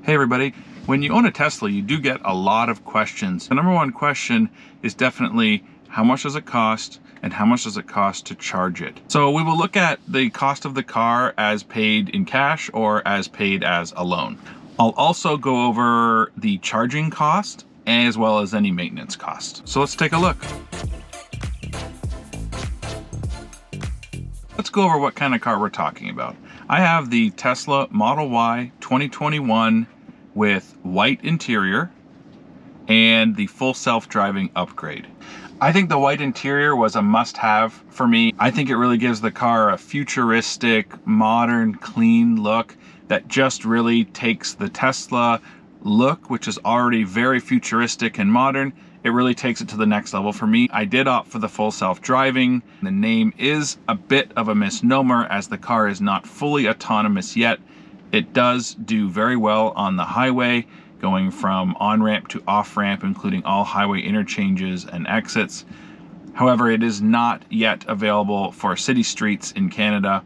Hey everybody, when you own a Tesla, you do get a lot of questions. The number one question is definitely how much does it cost and how much does it cost to charge it? So we will look at the cost of the car as paid in cash or as paid as a loan. I'll also go over the charging cost as well as any maintenance cost. So let's take a look. Let's go over what kind of car we're talking about. I have the Tesla Model Y 2021 with white interior and the full self-driving upgrade. I think the white interior was a must-have for me. I think it really gives the car a futuristic, modern, clean look that just really takes the Tesla look, which is already very futuristic and modern. It really takes it to the next level for me. I did opt for the full self-driving. The name is a bit of a misnomer as the car is not fully autonomous yet. It does do very well on the highway, going from on-ramp to off-ramp, including all highway interchanges and exits. However, it is not yet available for city streets in Canada,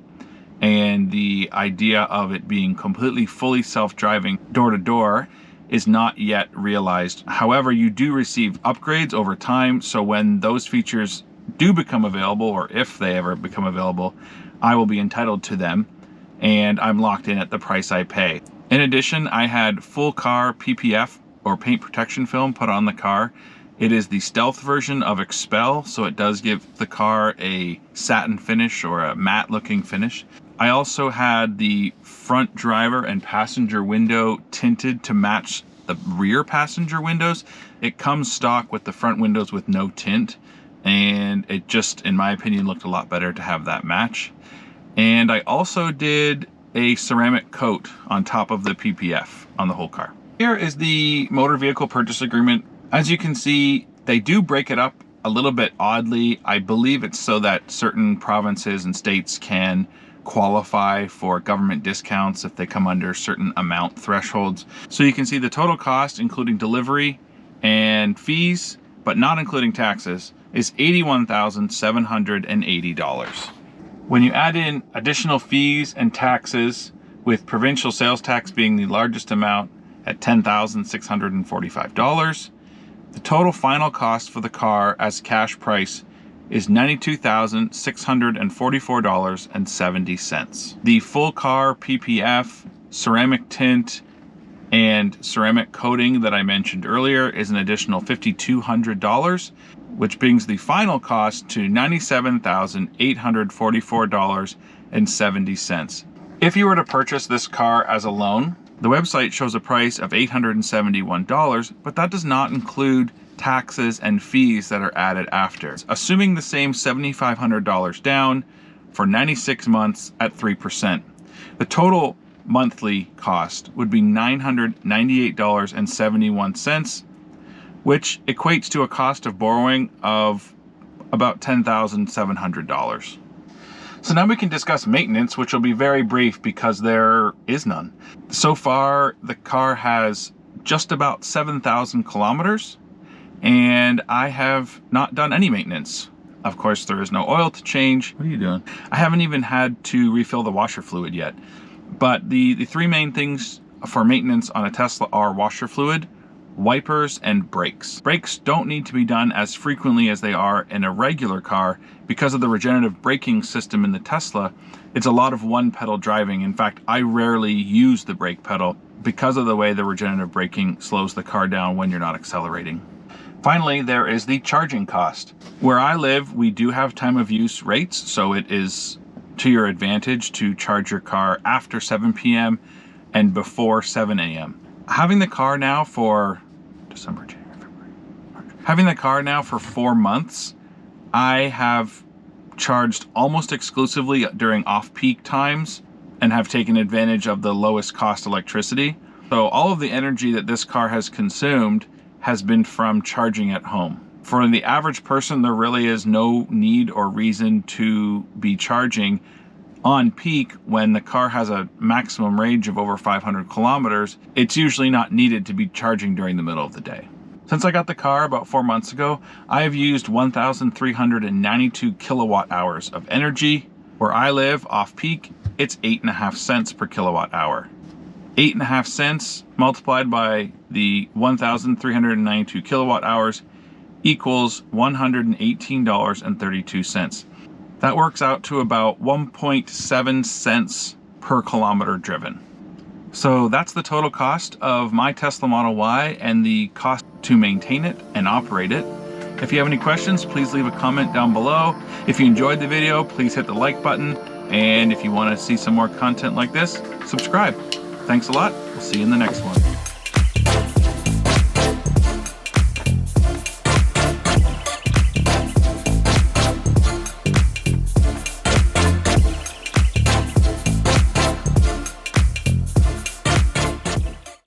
and the idea of it being completely fully self-driving door-to-door is not yet realized. However, you do receive upgrades over time, so when those features do become available, or if they ever become available, I will be entitled to them, and I'm locked in at the price I pay. In addition, I had full car PPF, or paint protection film, put on the car. It is the stealth version of Expel, so it does give the car a satin finish or a matte looking finish. I also had the front driver and passenger window tinted to match the rear passenger windows. It comes stock with the front windows with no tint, and it just, in my opinion, looked a lot better to have that match. And I also did a ceramic coat on top of the PPF on the whole car. Here is the motor vehicle purchase agreement. As you can see, they do break it up a little bit oddly. I believe it's so that certain provinces and states can qualify for government discounts if they come under certain amount thresholds. So you can see the total cost, including delivery and fees, but not including taxes, is $81,780. When you add in additional fees and taxes, with provincial sales tax being the largest amount at $10,645, the total final cost for the car as cash price is $92,644.70. The full car PPF, ceramic tint, and ceramic coating that I mentioned earlier is an additional $5,200, which brings the final cost to $97,844.70. If you were to purchase this car as a loan, the website shows a price of $871, but that does not include taxes and fees that are added after. Assuming the same $7,500 down for 96 months at 3%, the total monthly cost would be $998.71, which equates to a cost of borrowing of about $10,700. So now we can discuss maintenance, which will be very brief because there is none. So far, the car has just about 7,000 kilometers, and I have not done any maintenance. Of course, there is no oil to change. What are you doing? I haven't even had to refill the washer fluid yet. But the three main things for maintenance on a Tesla are washer fluid, wipers, and brakes. Brakes don't need to be done as frequently as they are in a regular car because of the regenerative braking system in the Tesla. It's a lot of one pedal driving. In fact, I rarely use the brake pedal because of the way the regenerative braking slows the car down when you're not accelerating. Finally, there is the charging cost. Where I live, we do have time of use rates, so it is to your advantage to charge your car after 7 p.m. and before 7 a.m. Having the car now for December, January, February, March. Having the car now for 4 months, I have charged almost exclusively during off-peak times and have taken advantage of the lowest cost electricity. So all of the energy that this car has consumed has been from charging at home. For the average person, there really is no need or reason to be charging on peak when the car has a maximum range of over 500 kilometers. It's usually not needed to be charging during the middle of the day. Since I got the car about 4 months ago, I have used 1,392 kilowatt hours of energy. Where I live off peak, it's 8.5 cents per kilowatt hour. 8.5 cents multiplied by the 1,392 kilowatt hours equals $118.32. That works out to about 1.7 cents per kilometer driven. So that's the total cost of my Tesla Model Y and the cost to maintain it and operate it. If you have any questions, please leave a comment down below. If you enjoyed the video, please hit the like button. And if you want to see some more content like this, subscribe. Thanks a lot. We'll see you in the next one.